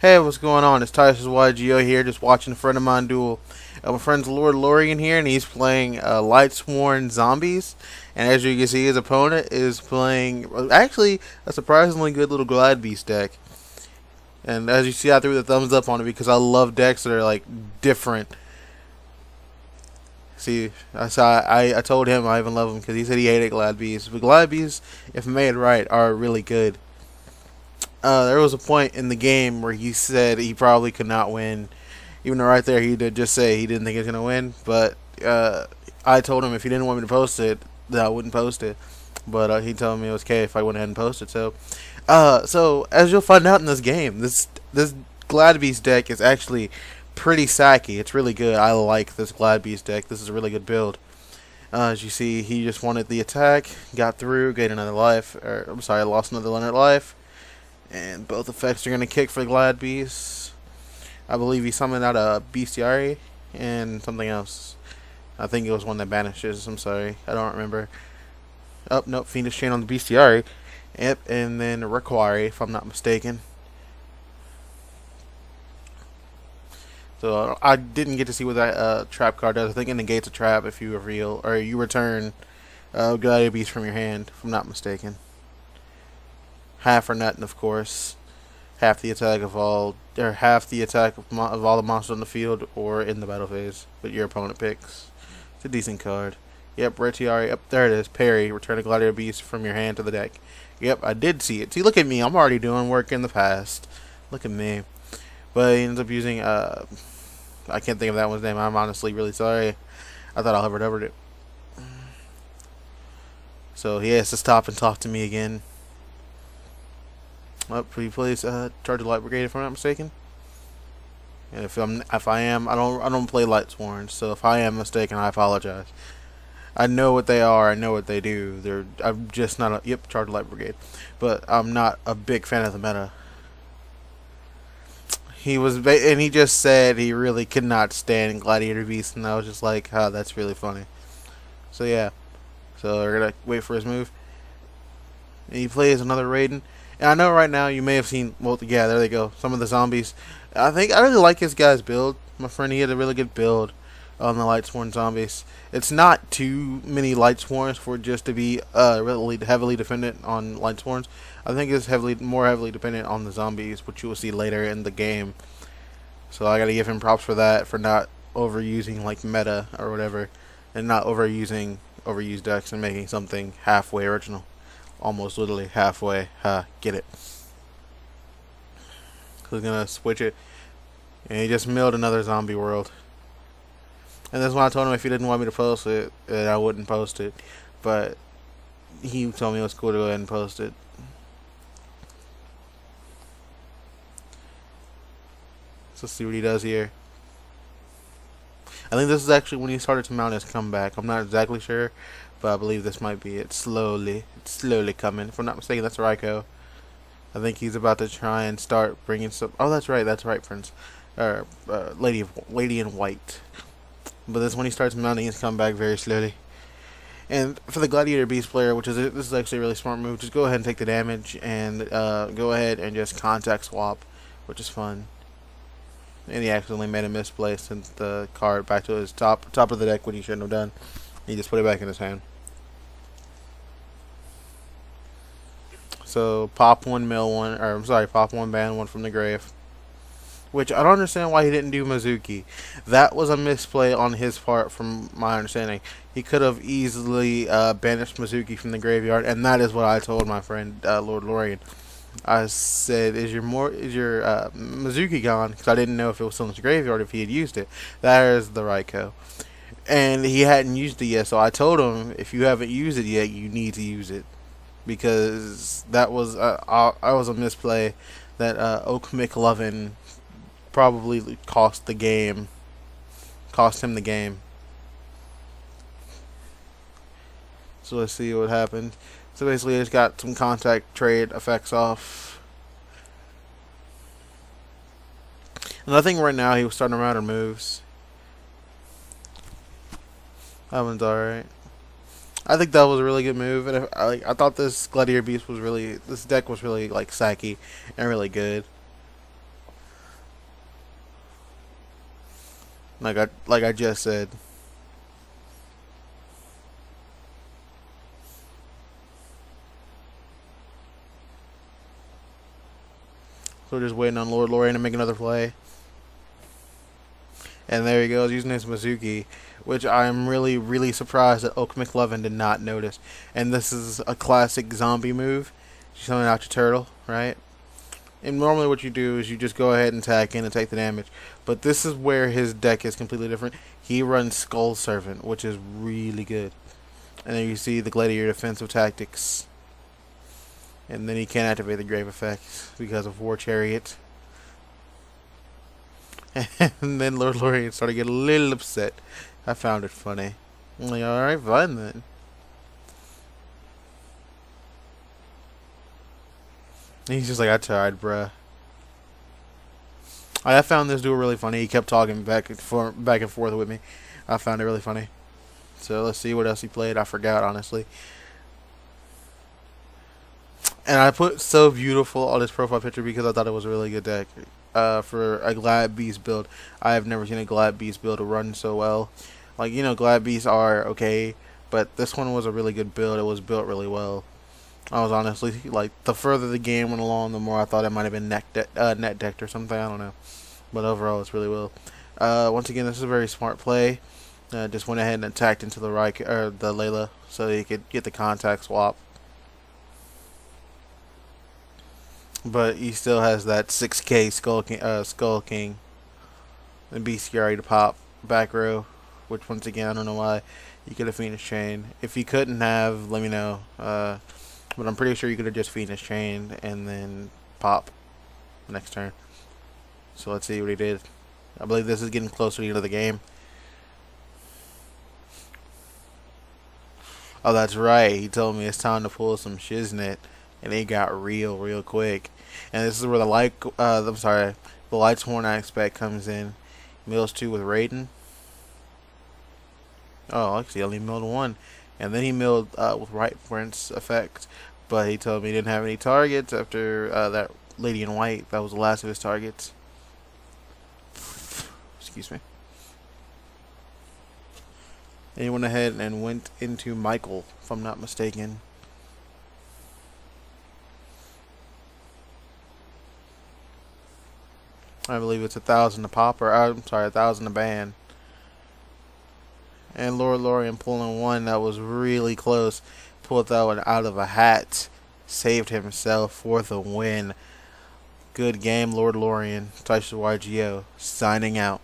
Hey, what's going on? It's Tysus YGO here, just watching a friend of mine duel. My friend's Lord Lorien here, and he's playing Lightsworn Zombies. And as you can see, his opponent is playing actually a surprisingly good little Glad Beast deck. And as you see, I threw the thumbs up on it because I love decks that are like different. See, I told him I even love him because he said he hated Glad Beasts, but Glad Beasts, if made right, are really good. There was a point in the game where he said he probably could not win. Even though right there he did just say he didn't think he was going to win. But I told him if he didn't want me to post it, that I wouldn't post it. But he told me it was okay if I went ahead and posted. So as you'll find out in this game, this Glad Beast deck is actually pretty sacky. It's really good. I like this Glad Beast deck. This is a really good build. As you see, he just wanted the attack, got through, gained another life. I'm sorry, lost another Leonard life. And both effects are going to kick for Glad Beast. I believe he summoned out a Bestiary and something else. I think it was one that banishes. I'm sorry. I don't remember. Oh, nope. Fiendish Chain on the Bestiary. Yep. And then Require, if I'm not mistaken. So I didn't get to see what that trap card does. I think it negates a trap if you reveal or you return Gladiator Beast from your hand, if I'm not mistaken. Half or nothing, of course. Half the attack of all, or half the attack of all the monsters on the field or in the battle phase, but your opponent picks. It's a decent card. Yep, Retiari. Up there it is. Parry. Return a Gladiator Beast from your hand to the deck. Yep, I did see it. See, look at me. I'm already doing work in the past. Look at me. But he ends up using I can't think of that one's name. I'm honestly really sorry. I thought I hovered it. So he has to stop and talk to me again. He plays Charge of Light Brigade if I'm not mistaken. And if I am, I don't play Lightsworn, so if I am mistaken, I apologize. I know what they are, I know what they do. I'm just not a Charge of Light Brigade, but I'm not a big fan of the meta. And he just said he really could not stand Gladiator Beast, and I was just like, that's really funny. So yeah, so we're gonna wait for his move. And he plays another Raiden. And I know right now you may have seen, well, yeah, there they go. Some of the zombies. I really like his guy's build. My friend, he had a really good build on the Lightsworn zombies. It's not too many Lightsworns for it just to be really heavily dependent on Lightsworns. I think it's more heavily dependent on the zombies, which you will see later in the game. So I gotta give him props for that, for not overusing like meta or whatever, and not overusing overused decks and making something halfway original. Almost literally halfway. Get it. He's gonna switch it. And he just milled another zombie world. And that's why I told him if he didn't want me to post it, that I wouldn't post it. But he told me it was cool to go ahead and post it. So let's see what he does here. I think this is actually when he started to mount his comeback. I'm not exactly sure, but I believe this might be it. It's slowly coming. If I'm not mistaken, that's Raikou. I think he's about to try and start bringing some. Oh, that's right, friends. Lady in White. But this is when he starts mounting his comeback very slowly. And for the Gladiator Beast player, this is actually a really smart move. Just go ahead and take the damage, and go ahead and just contact swap, which is fun. And he accidentally made a misplay, sent the card back to his top of the deck when he shouldn't have done. He just put it back in his hand. So pop one, mill one, or I'm sorry, pop one, ban one from the grave. Which I don't understand why he didn't do Mizuki. That was a misplay on his part, from my understanding. He could have easily banished Mizuki from the graveyard, and that is what I told my friend Lord Lorien. I said, "Is your Mizuki gone?" Because I didn't know if it was still in his graveyard if he had used it. That is the Raikou. And he hadn't used it yet, so I told him, if you haven't used it yet, you need to use it, because that was a misplay that Oak McLovin probably cost him the game. So let's see what happened. So basically, I just got some contact trade effects off. And I think right now he was starting to run out of moves. That one's alright. I think that was a really good move, and I thought this Gladiator Beast was this deck was really like sacky and really good. Like I just said. So we're just waiting on Lord Lorien to make another play. And there he goes, using his Mizuki, which I'm really, really surprised that Oak McLovin did not notice. And this is a classic zombie move. You summon out your turtle, right? And normally what you do is you just go ahead and attack in and take the damage. But this is where his deck is completely different. He runs Skull Servant, which is really good. And then you see the Gladiator defensive tactics. And then he can't activate the Grave effects because of War Chariot. And then Lord Lorien started to get a little upset. I found it funny. I'm like, alright, fine then. And he's just like, I tried, bruh. I found this dude really funny. He kept talking back and forth with me. I found it really funny. So let's see what else he played. I forgot, honestly. And I put so beautiful on his profile picture because I thought it was a really good deck. For a Glad Beast build, I have never seen a Glad Beast build run so well. Like, you know, Glad Beasts are okay, but this one was a really good build. It was built really well. I was honestly, like, the further the game went along, the more I thought it might have been net decked or something. I don't know. But overall, it's really well. Once again, this is a very smart play. Just went ahead and attacked into the the Layla so he could get the contact swap. But he still has that 6K Skull King and Bestiary to pop back row, which once again I don't know why you could have Phoenix Chain. If you couldn't have, let me know. But I'm pretty sure you could have just Phoenix Chained and then pop next turn. So let's see what he did. I believe this is getting closer to the end of the game. Oh, that's right. He told me it's time to pull some shiznit. And it got real quick. And this is where the the Light's Horn aspect comes in. Mills 2 with Raiden. Oh, actually, only milled 1. And then he milled with Right Prince effect. But he told me he didn't have any targets after that Lady in White. That was the last of his targets. Excuse me. And he went ahead and went into Michael, if I'm not mistaken. I believe it's 1,000 to pop, or I'm sorry, 1,000 to ban. And Lord Lorien pulling one that was really close. Pulled that one out of a hat. Saved himself for the win. Good game, Lord Lorien. Taisha YGO signing out.